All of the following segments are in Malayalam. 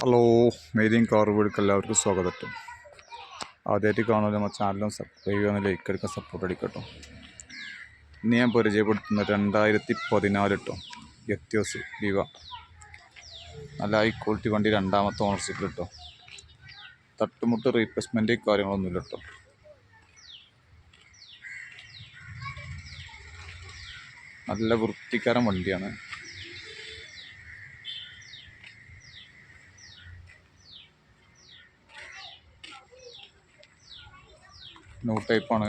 ഹലോ, മെയ്ദിൻ കാർ വീഡിയോക്ക് എല്ലാവർക്കും സ്വാഗതം. ആദ്യമായിട്ട് കാണുമ്പോൾ നമ്മുടെ ചാനലും സബ്സ്ക്രൈബ് ചെയ്യാൻ ലൈക്ക് അടിക്കാൻ സപ്പോർട്ട് അടിക്കട്ടോ. ഇന്ന് ഞാൻ പരിചയപ്പെടുത്തുന്ന 2014 കേട്ടോ എത്തിയോസ് ഡിവ. നല്ല ഹൈ ക്വാളിറ്റി വണ്ടി, രണ്ടാമത്തെ ഓണർഷിപ്പ് കേട്ടോ. തട്ടുമുട്ട് റീപ്ലേസ്മെൻറ്റ് കാര്യങ്ങളൊന്നുമില്ല കേട്ടോ. നല്ല വൃത്തിക്കാരൻ വണ്ടിയാണ്. ന്യൂ ടൈപ്പാണ്.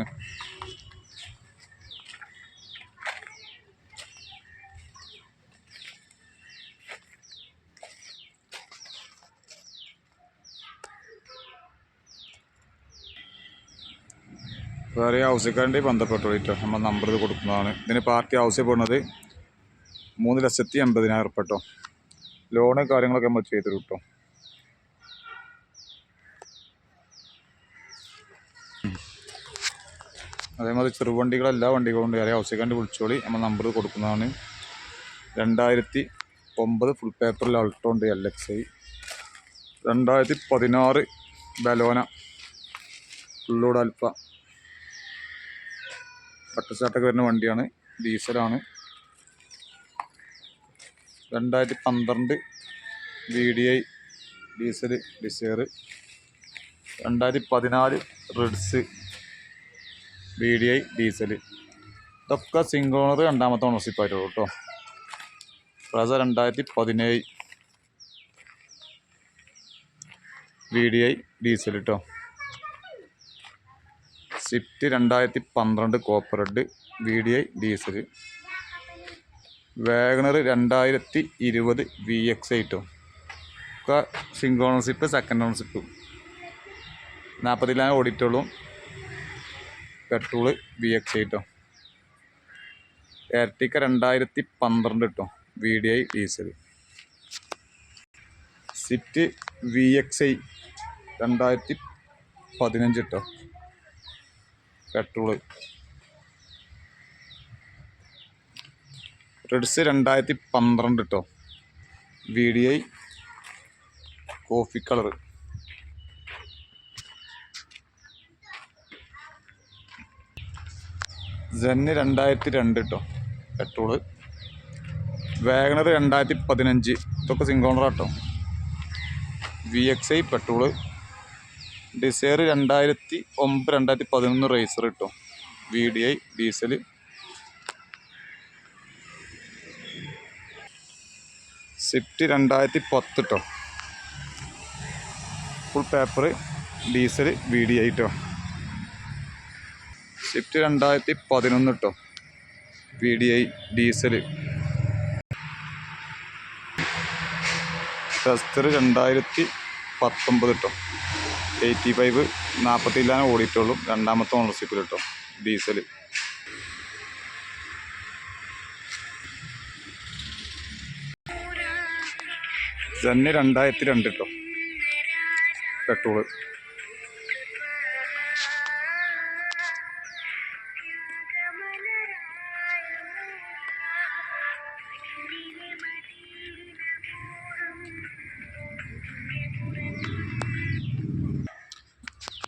വേറെ ആവശ്യക്കാരൻ്റെ ബന്ധപ്പെട്ടോളിട്ടോ, നമ്മൾ നമ്പർ ഇത് കൊടുക്കുന്നതാണ്. ഇതിന് പാർട്ടി ആവശ്യപ്പെടുന്നത് 3,80,000 കേട്ടോ. ലോണ് കാര്യങ്ങളൊക്കെ നമ്മൾ ചെയ്ത് കിട്ടും. അതേമാതിരി ചെറുവണ്ടികൾ എല്ലാ വണ്ടികളും ഉണ്ട്. വേറെ ആവശ്യക്കാരൻ്റെ വിളിച്ചോളി, നമ്മൾ നമ്പർ കൊടുക്കുന്നതാണ്. 2009 ഫുൾ പേപ്പറിൽ അൾട്ടോ ഉണ്ട്, LXI. 2016 ബലോന ഫുള്ളോട് അൽഫ പട്ടച്ചാട്ടൊക്കെ വരുന്ന വണ്ടിയാണ്, ഡീസലാണ്. 2012 VDI diesel Dzire. 2014 Ritz VDI diesel. ഇതൊക്കെ സിംഗിൾ ഓണർ, രണ്ടാമത്തെ ഓണർഷിപ്പ് ആയിട്ടുള്ളൂ കേട്ടോ. പ്രാവശ്യം 2017 VDI ഡീസൽ കേട്ടോ. Swift 2012 copper red VDI diesel. WagonR 2020 VXI കേട്ടോ. ഒക്കെ സിംഗിൾ ഓണർഷിപ്പ്, സെക്കൻഡ് ഓണർഷിപ്പ്. 40,000 ഓടിയിട്ടുള്ളൂ. പെട്രോള് VXI കേട്ടോ. എർട്ടിക്ക 2012 കേട്ടോ, VDI ഡീസൽ. സ്വിഫ്റ്റ് VXI 2015 കേട്ടോ, പെട്രോള്. റിഡ്സ് 2012 കേട്ടോ, VDI കോഫി കളർ. സെന്ന് 2002 കേട്ടോ, പെട്രോള്. വാഗണർ 2015, ഇതൊക്കെ സിംഗിൾ ഓണർ കേട്ടോ. VXI petrol. ഡിസയർ 2009 2011 റേസർ കേട്ടോ, VDI ഡീസൽ. സ്വിഫ്റ്റ് 2010 കേട്ടോ, ഫുൾ പേപ്പർ ഡീസൽ VDI കേട്ടോ. സ്വിഫ്റ്റ് 2011 കേട്ടോ, VDI ഡീസൽ. ടെസ്റ്റർ 2019 കേട്ടോ, 85 40,000 ഓടിയിട്ടുള്ളൂ, രണ്ടാമത്തെ ഓണർഷിപ്പിൽ കേട്ടോ, ഡീസൽ. സെന്ന് 2002 കേട്ടോ, പെട്രോള്.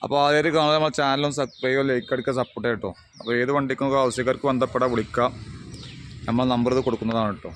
അപ്പോൾ ആദ്യമായിട്ട് കാണുന്നത് നമ്മുടെ ചാനലും സബ്സ്ക്രൈബ് ലൈക്ക് അടിക്കുക, സപ്പോർട്ട് കേട്ടോ. അപ്പോൾ ഏത് വണ്ടിക്കും ആവശ്യക്കാർക്ക് ബന്ധപ്പെടാൻ വിളിക്കാം, നമ്മൾ നമ്പർ ഇത് കൊടുക്കുന്നതാണ് കേട്ടോ.